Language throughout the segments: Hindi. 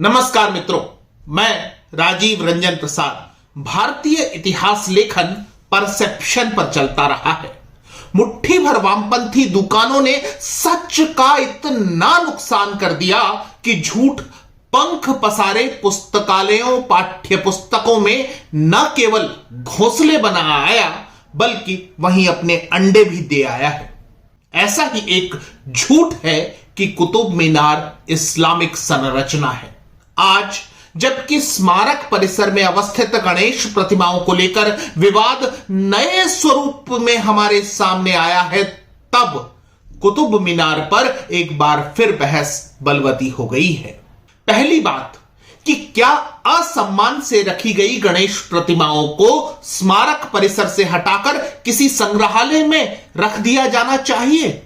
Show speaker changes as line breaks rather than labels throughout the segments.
नमस्कार मित्रों, मैं राजीव रंजन प्रसाद। भारतीय इतिहास लेखन परसेप्शन पर चलता रहा है। मुट्ठी भर वामपंथी दुकानों ने सच का इतना नुकसान कर दिया कि झूठ पंख पसारे पुस्तकालयों पाठ्य पुस्तकों में न केवल घोंसले बना आया बल्कि वहीं अपने अंडे भी दे आया है। ऐसा ही एक झूठ है कि कुतुब मीनार इस्लामिक संरचना है। आज जबकि स्मारक परिसर में अवस्थित गणेश प्रतिमाओं को लेकर विवाद नए स्वरूप में हमारे सामने आया है, तब कुतुब मीनार पर एक बार फिर बहस बलवती हो गई है। पहली बात कि क्या असम्मान से रखी गई गणेश प्रतिमाओं को स्मारक परिसर से हटाकर किसी संग्रहालय में रख दिया जाना चाहिए?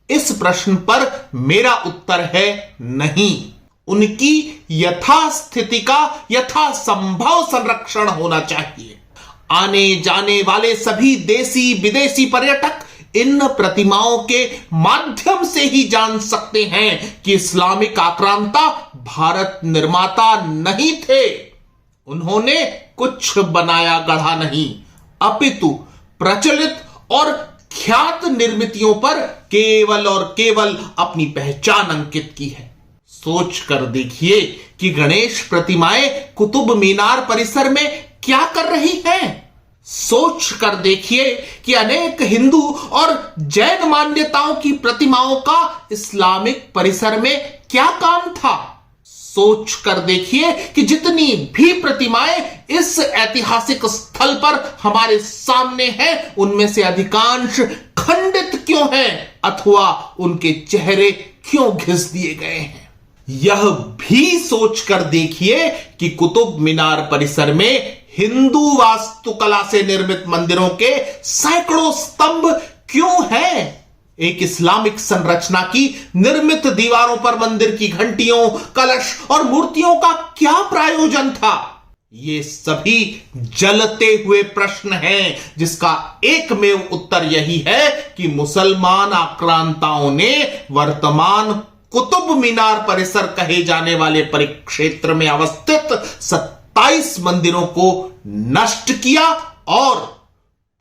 इस प्रश्न पर मेरा उत्तर है नहीं। उनकी यथास्थिति का यथासंभव संरक्षण होना चाहिए। आने जाने वाले सभी देसी विदेशी पर्यटक इन प्रतिमाओं के माध्यम से ही जान सकते हैं कि इस्लामिक आक्रांता भारत निर्माता नहीं थे। उन्होंने कुछ बनाया गढ़ा नहीं, अपितु प्रचलित और ख्यात निर्मितियों पर केवल और केवल अपनी पहचान अंकित की है। सोच कर देखिए कि गणेश प्रतिमाएं कुतुब मीनार परिसर में क्या कर रही हैं। सोच कर देखिए कि अनेक हिंदू और जैन मान्यताओं की प्रतिमाओं का इस्लामिक परिसर में क्या काम था। सोच कर देखिए कि जितनी भी प्रतिमाएं इस ऐतिहासिक स्थल पर हमारे सामने हैं, उनमें से अधिकांश खंडित क्यों हैं अथवा उनके चेहरे क्यों घिस दिए गए हैं। यह भी सोचकर देखिए कि कुतुब मीनार परिसर में हिंदू वास्तुकला से निर्मित मंदिरों के सैकड़ों स्तंभ क्यों हैं। एक इस्लामिक संरचना की निर्मित दीवारों पर मंदिर की घंटियों, कलश और मूर्तियों का क्या प्रयोजन था? ये सभी जलते हुए प्रश्न हैं, जिसका एकमेव उत्तर यही है कि मुसलमान आक्रांताओं ने वर्तमान कुतुब मीनार परिसर कहे जाने वाले परिक्षेत्र में अवस्थित 27 मंदिरों को नष्ट किया और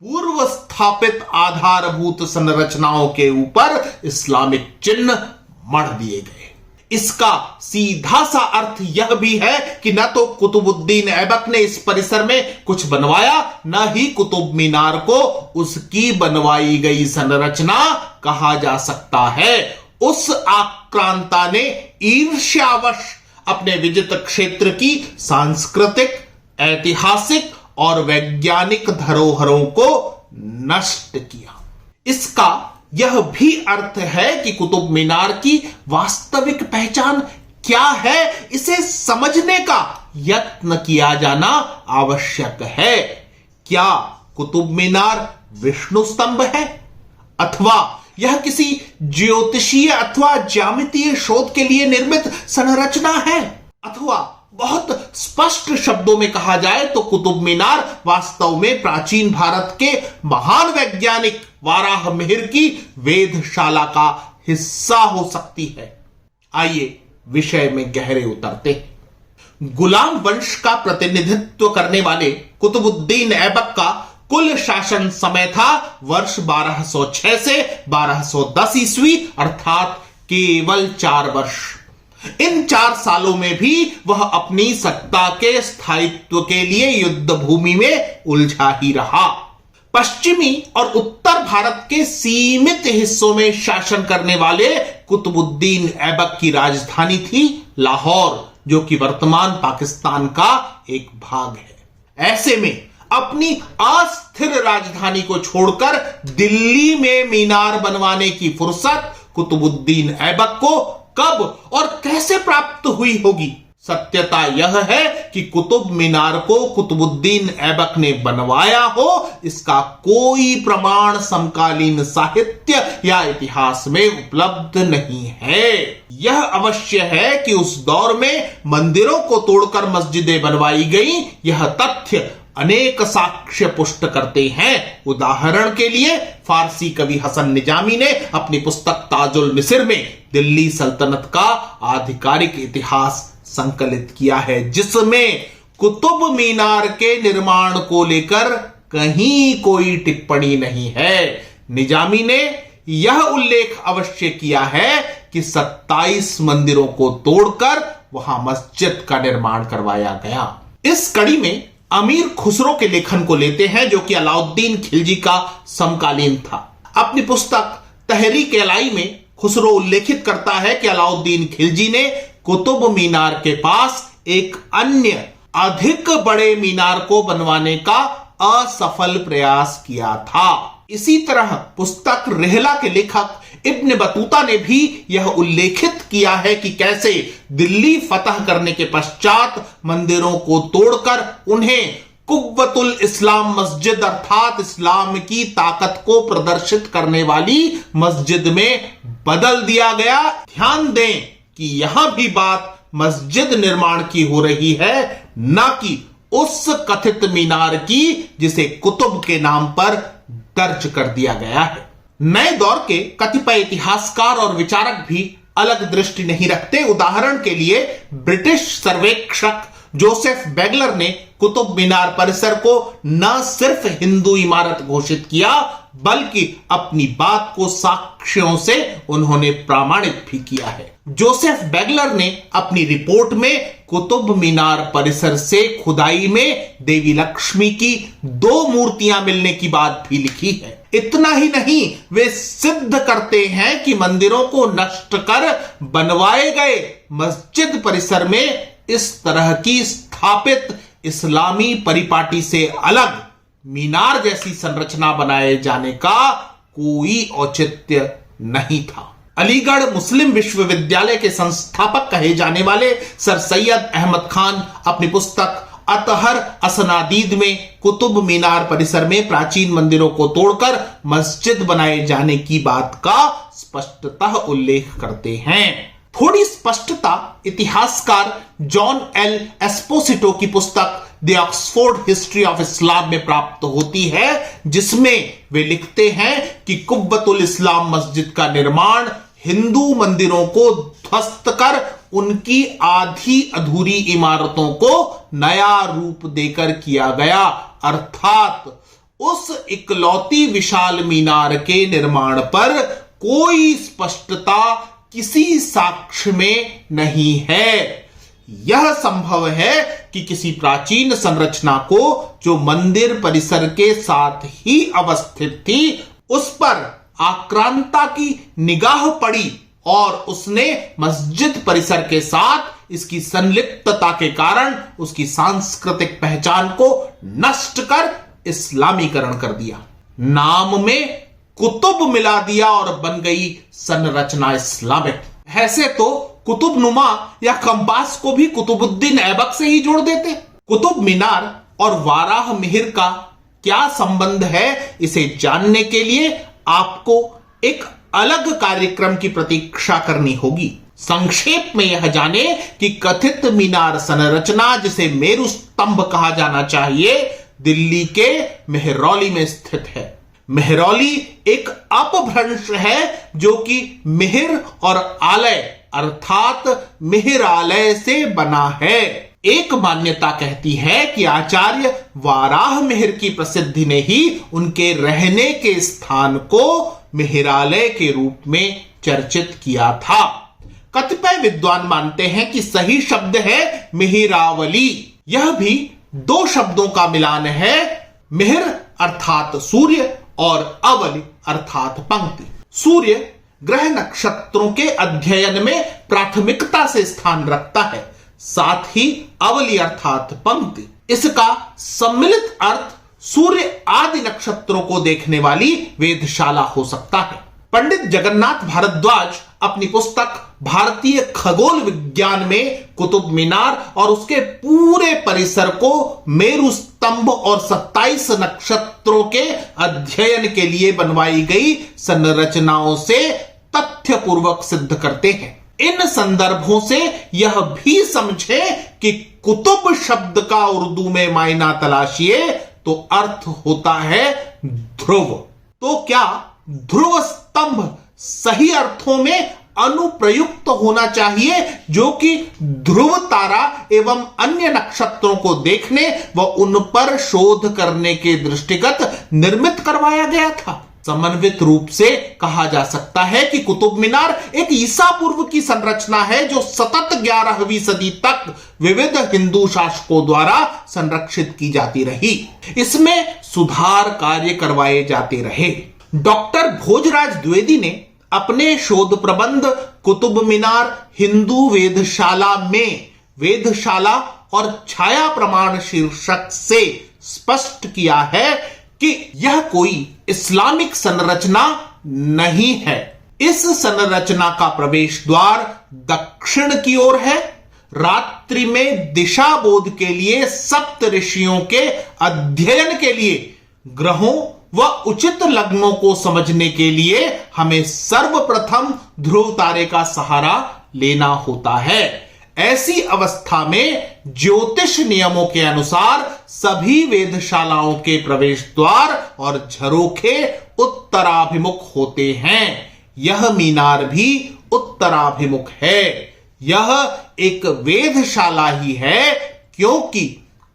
पूर्व स्थापित आधारभूत संरचनाओं के ऊपर इस्लामिक चिन्ह मढ़ दिए गए। इसका सीधा सा अर्थ यह भी है कि न तो कुतुबुद्दीन ऐबक ने इस परिसर में कुछ बनवाया, न ही कुतुब मीनार को उसकी बनवाई गई संरचना कहा जा सकता है। उस आक्रांता ने ईर्ष्यावश अपने विजित क्षेत्र की सांस्कृतिक, ऐतिहासिक और वैज्ञानिक धरोहरों को नष्ट किया। इसका यह भी अर्थ है कि कुतुब मीनार की वास्तविक पहचान क्या है, इसे समझने का यत्न किया जाना आवश्यक है। क्या कुतुब मिनार विष्णु स्तंभ है, अथवा यह किसी ज्योतिषीय अथवा ज्यामितीय शोध के लिए निर्मित संरचना है, अथवा बहुत स्पष्ट शब्दों में कहा जाए तो कुतुब मीनार वास्तव में प्राचीन भारत के महान वैज्ञानिक वाराह मिहिर की वेधशाला का हिस्सा हो सकती है। आइए विषय में गहरे उतरते हैं। गुलाम वंश का प्रतिनिधित्व करने वाले कुतुबुद्दीन ऐबक का कुल शासन समय था वर्ष 1206 से 1210 ईस्वी, अर्थात केवल 4 वर्ष। इन 4 सालों में भी वह अपनी सत्ता के स्थायित्व के लिए युद्ध भूमि में उलझा ही रहा। पश्चिमी और उत्तर भारत के सीमित हिस्सों में शासन करने वाले कुतुबुद्दीन ऐबक की राजधानी थी लाहौर, जो कि वर्तमान पाकिस्तान का एक भाग है। ऐसे में अपनी अस्थिर राजधानी को छोड़कर दिल्ली में मीनार बनवाने की फुर्सत कुतुबुद्दीन ऐबक को कब और कैसे प्राप्त हुई होगी? सत्यता यह है कि कुतुब मीनार को कुतुबुद्दीन ऐबक ने बनवाया हो, इसका कोई प्रमाण समकालीन साहित्य या इतिहास में उपलब्ध नहीं है। यह अवश्य है कि उस दौर में मंदिरों को तोड़कर मस्जिदें बनवाई गई, यह तथ्य अनेक साक्ष्य पुष्ट करते हैं। उदाहरण के लिए फारसी कवि हसन निजामी ने अपनी पुस्तक ताजुल मिस्र में दिल्ली सल्तनत का आधिकारिक इतिहास संकलित किया है, जिसमें कुतुब मीनार के निर्माण को लेकर कहीं कोई टिप्पणी नहीं है। निजामी ने यह उल्लेख अवश्य किया है कि 27 मंदिरों को तोड़कर वहां मस्जिद का निर्माण करवाया गया। इस कड़ी में अमीर खुसरो के लेखन को लेते हैं, जो कि अलाउद्दीन खिलजी का समकालीन था। अपनी पुस्तक तहरीक-ए-अलाई में खुसरो उल्लेखित करता है कि अलाउद्दीन खिलजी ने कुतुब मीनार के पास एक अन्य अधिक बड़े मीनार को बनवाने का असफल प्रयास किया था। इसी तरह पुस्तक रिहला के लेखक इब्न बतूता ने भी यह उल्लेखित किया है कि कैसे दिल्ली फतह करने के पश्चात मंदिरों को तोड़कर उन्हें कुव्वतुल इस्लाम मस्जिद अर्थात इस्लाम की ताकत को प्रदर्शित करने वाली मस्जिद में बदल दिया गया। ध्यान दें कि यहां भी बात मस्जिद निर्माण की हो रही है, न कि उस कथित मीनार की जिसे कुतुब के नाम पर दर्ज कर दिया गया है। नए दौर के कतिपय इतिहासकार और विचारक भी अलग दृष्टि नहीं रखते। उदाहरण के लिए ब्रिटिश सर्वेक्षक जोसेफ बेगलर ने कुतुब मीनार परिसर को न सिर्फ हिंदू इमारत घोषित किया, बल्कि अपनी बात को साक्ष्यों से उन्होंने प्रमाणित भी किया है। जोसेफ बेगलर ने अपनी रिपोर्ट में कुतुब मीनार परिसर से खुदाई में देवी लक्ष्मी की 2 मूर्तियां मिलने की बात भी लिखी है। इतना ही नहीं, वे सिद्ध करते हैं कि मंदिरों को नष्ट कर बनवाए गए मस्जिद परिसर में इस तरह की स्थापित इस्लामी परिपाटी से अलग मीनार जैसी संरचना बनाए जाने का कोई औचित्य नहीं था। अलीगढ़ मुस्लिम विश्वविद्यालय के संस्थापक कहे जाने वाले सर सैयद अहमद खान अपनी पुस्तक अतहर असनादीद में कुतुब मीनार परिसर में प्राचीन मंदिरों को तोड़कर मस्जिद बनाए जाने की बात का स्पष्टतः उल्लेख करते हैं। थोड़ी स्पष्टता इतिहासकार जॉन एल एस्पोसिटो की पुस्तक the Oxford history of Islam में प्राप्त होती है, जिसमें वे लिखते हैं कि कुव्वतुल इस्लाम मस्जिद का निर्माण हिंदू मंदिरों को ध्वस्त कर उनकी आधी अधूरी इमारतों को नया रूप देकर किया गया, अर्थात उस इकलौती विशाल मीनार के निर्माण पर कोई स्पष्टता किसी साक्ष्य में नहीं है। यह संभव है कि किसी प्राचीन संरचना को जो मंदिर परिसर के साथ ही अवस्थित थी, उस पर आक्रांता की निगाह पड़ी और उसने मस्जिद परिसर के साथ इसकी संलिप्तता के कारण उसकी सांस्कृतिक पहचान को नष्ट कर इस्लामीकरण कर दिया। नाम में कुतुब मिला दिया और बन गई संरचना इस्लामिक। ऐसे तो कुतुब नुमा या कंपास को भी कुतुबुद्दीन ऐबक से ही जोड़ देते। कुतुब मीनार और वाराह मिहिर का क्या संबंध है, इसे जानने के लिए आपको एक अलग कार्यक्रम की प्रतीक्षा करनी होगी। संक्षेप में यह जाने कि कथित मीनार संरचना, जिसे मेरु स्तंभ कहा जाना चाहिए, दिल्ली के मेहरौली में स्थित है। मेहरौली एक अपभ्रंश है जो कि मिहिर और आलय अर्थात मिहिरालय से बना है। एक मान्यता कहती है कि आचार्य वाराह मिहिर की प्रसिद्धि ने ही उनके रहने के स्थान को मिहिरालय के रूप में चर्चित किया था। कतिपय विद्वान मानते हैं कि सही शब्द है मिहिरावली। यह भी 2 शब्दों का मिलान है, मिहिर अर्थात सूर्य और अवली अर्थात पंक्ति। सूर्य ग्रह नक्षत्रों के अध्ययन में प्राथमिकता से स्थान रखता है, साथ ही अवली अर्थात पंक्ति। इसका सम्मिलित अर्थ सूर्य आदि नक्षत्रों को देखने वाली वेधशाला हो सकता है। पंडित जगन्नाथ भारद्वाज अपनी पुस्तक भारतीय खगोल विज्ञान में कुतुब मीनार और उसके पूरे परिसर को मेरु स्तंभ और 27 नक्षत्रों के अध्ययन के लिए बनवाई गई संरचनाओं से तथ्यपूर्वक सिद्ध करते हैं। इन संदर्भों से यह भी समझे कि कुतुब शब्द का उर्दू में मायना तलाशिए तो अर्थ होता है ध्रुव। तो क्या ध्रुव स्तंभ सही अर्थों में अनुप्रयुक्त होना चाहिए, जो कि ध्रुव तारा एवं अन्य नक्षत्रों को देखने व उन पर शोध करने के दृष्टिगत निर्मित करवाया गया था। समन्वित रूप से कहा जा सकता है कि कुतुब मीनार एक ईसा पूर्व की संरचना है, जो सतत 11वीं सदी तक विविध हिंदू शासकों द्वारा संरक्षित की जाती रही। इसमें सुधार कार्य करवाए जाते रहे। डॉक्टर भोजराज द्विवेदी ने अपने शोध प्रबंध कुतुब मीनार हिंदू वेधशाला में वेधशाला और छाया प्रमाण शीर्षक से स्पष्ट किया है कि यह कोई इस्लामिक संरचना नहीं है। इस संरचना का प्रवेश द्वार दक्षिण की ओर है। रात्रि में दिशा बोध के लिए सप्त ऋषियों के अध्ययन के लिए ग्रहों व उचित लग्नों को समझने के लिए हमें सर्वप्रथम ध्रुव तारे का सहारा लेना होता है। ऐसी अवस्था में ज्योतिष नियमों के अनुसार सभी वेधशालाओं के प्रवेश द्वार और झरोखे उत्तराभिमुख होते हैं। यह मीनार भी उत्तराभिमुख है। यह एक वेधशाला ही है, क्योंकि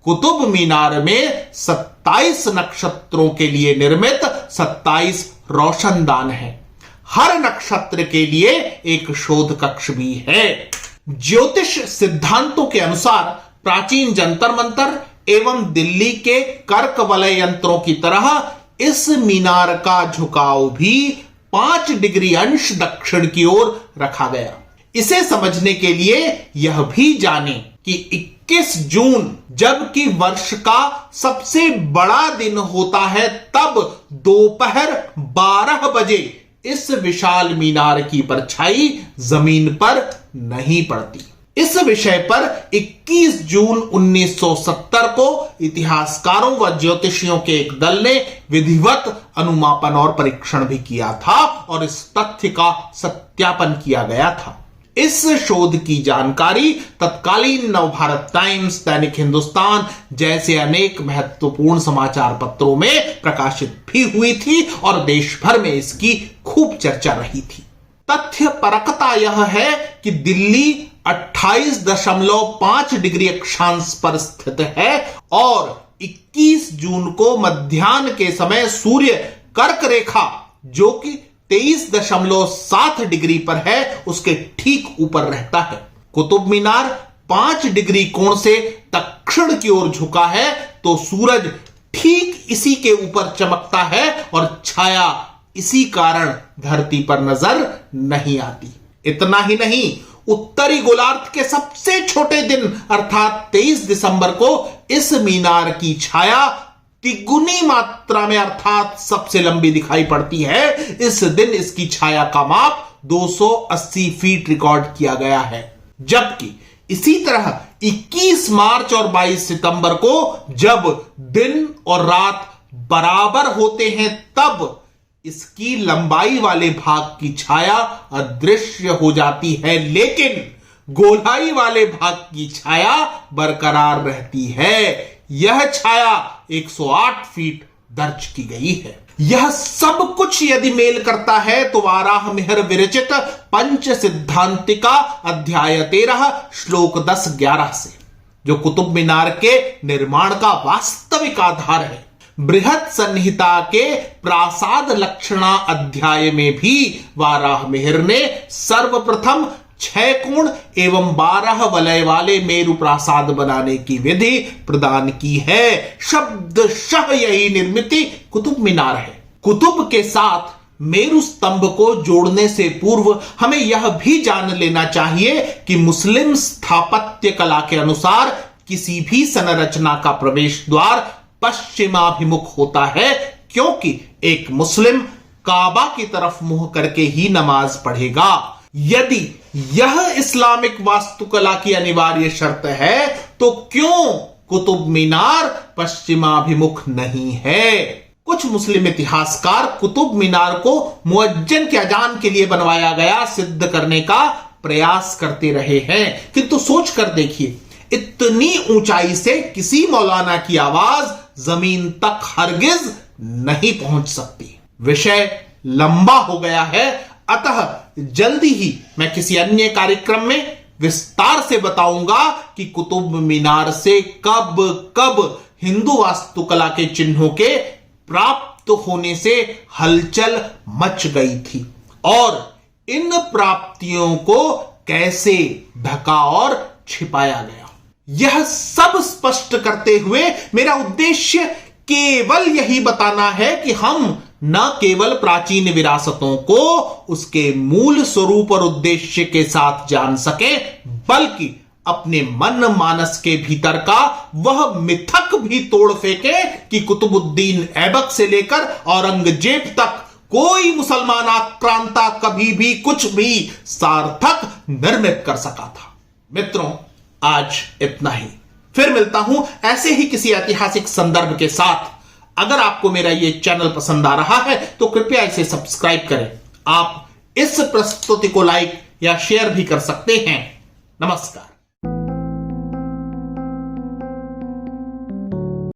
कुतुब मीनार में 27 नक्षत्रों के लिए निर्मित 27 रोशनदान है। हर नक्षत्र के लिए एक शोध कक्ष भी है। ज्योतिष सिद्धांतों के अनुसार प्राचीन जंतर मंतर एवं दिल्ली के कर्क वलय यंत्रों की तरह इस मीनार का झुकाव भी 5 डिग्री अंश दक्षिण की ओर रखा गया। इसे समझने के लिए यह भी जाने कि 21 जून जबकि वर्ष का सबसे बड़ा दिन होता है, तब दोपहर 12 बजे इस विशाल मीनार की परछाई जमीन पर नहीं पड़ती। इस विषय पर 21 जून 1970 को इतिहासकारों व ज्योतिषियों के एक दल ने विधिवत अनुमापन और परीक्षण भी किया था और इस तथ्य का सत्यापन किया गया था। इस शोध की जानकारी तत्कालीन नवभारत टाइम्स, दैनिक हिंदुस्तान जैसे अनेक महत्वपूर्ण समाचार पत्रों में प्रकाशित भी हुई थी और देश भर में इसकी खूब चर्चा रही थी। तथ्य परकता यह है कि दिल्ली 28.5 डिग्री अक्षांश पर स्थित है और 21 जून को मध्याह्न के समय सूर्य कर्क रेखा, जो कि 23.7 डिग्री पर है, उसके ठीक ऊपर रहता है। कुतुब मीनार 5 डिग्री कोण से दक्षिण की ओर झुका है, तो सूरज ठीक इसी के ऊपर चमकता है और छाया इसी कारण धरती पर नजर नहीं आती। इतना ही नहीं, उत्तरी गोलार्ध के सबसे छोटे दिन अर्थात 23 दिसंबर को इस मीनार की छाया तिगुनी मात्रा में अर्थात सबसे लंबी दिखाई पड़ती है। इस दिन इसकी छाया का माप 280 फीट रिकॉर्ड किया गया है। जबकि इसी तरह 21 मार्च और 22 सितंबर को जब दिन और रात बराबर होते हैं, तब इसकी लंबाई वाले भाग की छाया अदृश्य हो जाती है, लेकिन गोलाई वाले भाग की छाया बरकरार रहती है। यह छाया 108 फीट दर्ज की गई है। यह सब कुछ यदि मेल करता है तो वाराह मिहिर विरचित पंच सिद्धांतिका अध्याय 13 श्लोक 10-11 से, जो कुतुब मीनार के निर्माण का वास्तविक आधार है। बृहत संहिता के प्रासाद लक्षणा अध्याय में भी वाराह मिहिर ने सर्वप्रथम 6 कोण एवं 12 वलय वाले मेरु प्रासाद बनाने की विधि प्रदान की है। शब्दशः यही निर्मिति कुतुब मीनार है। कुतुब के साथ मेरु स्तंभ को जोड़ने से पूर्व हमें यह भी जान लेना चाहिए कि मुस्लिम स्थापत्य कला के अनुसार किसी भी संरचना का प्रवेश द्वार पश्चिमाभिमुख होता है, क्योंकि एक मुस्लिम काबा की तरफ मुंह करके ही नमाज पढ़ेगा। यदि यह इस्लामिक वास्तुकला की अनिवार्य शर्त है, तो क्यों कुतुब मीनार पश्चिमाभिमुख नहीं है? कुछ मुस्लिम इतिहासकार कुतुब मीनार को मुअज्जन के अजान के लिए बनवाया गया सिद्ध करने का प्रयास करते रहे हैं, किंतु सोच कर देखिए, इतनी ऊंचाई से किसी मौलाना की आवाज जमीन तक हरगिज नहीं पहुंच सकती। विषय लंबा हो गया है, अतः जल्दी ही मैं किसी अन्य कार्यक्रम में विस्तार से बताऊंगा कि कुतुब मीनार से कब कब हिंदू वास्तुकला के चिन्हों के प्राप्त होने से हलचल मच गई थी और इन प्राप्तियों को कैसे ढका और छिपाया गया। यह सब स्पष्ट करते हुए मेरा उद्देश्य केवल यही बताना है कि हम न केवल प्राचीन विरासतों को उसके मूल स्वरूप और उद्देश्य के साथ जान सके, बल्कि अपने मन मानस के भीतर का वह मिथक भी तोड़ फेंके कि कुतुबुद्दीन ऐबक से लेकर औरंगजेब तक कोई मुसलमान आक्रांता कभी भी कुछ भी सार्थक निर्मित कर सका था। मित्रों, आज इतना ही। फिर मिलता हूं ऐसे ही किसी ऐतिहासिक संदर्भ के साथ। अगर आपको मेरा यह चैनल पसंद आ रहा है तो कृपया इसे सब्सक्राइब करें। आप इस प्रस्तुति को लाइक या शेयर भी कर सकते हैं। नमस्कार।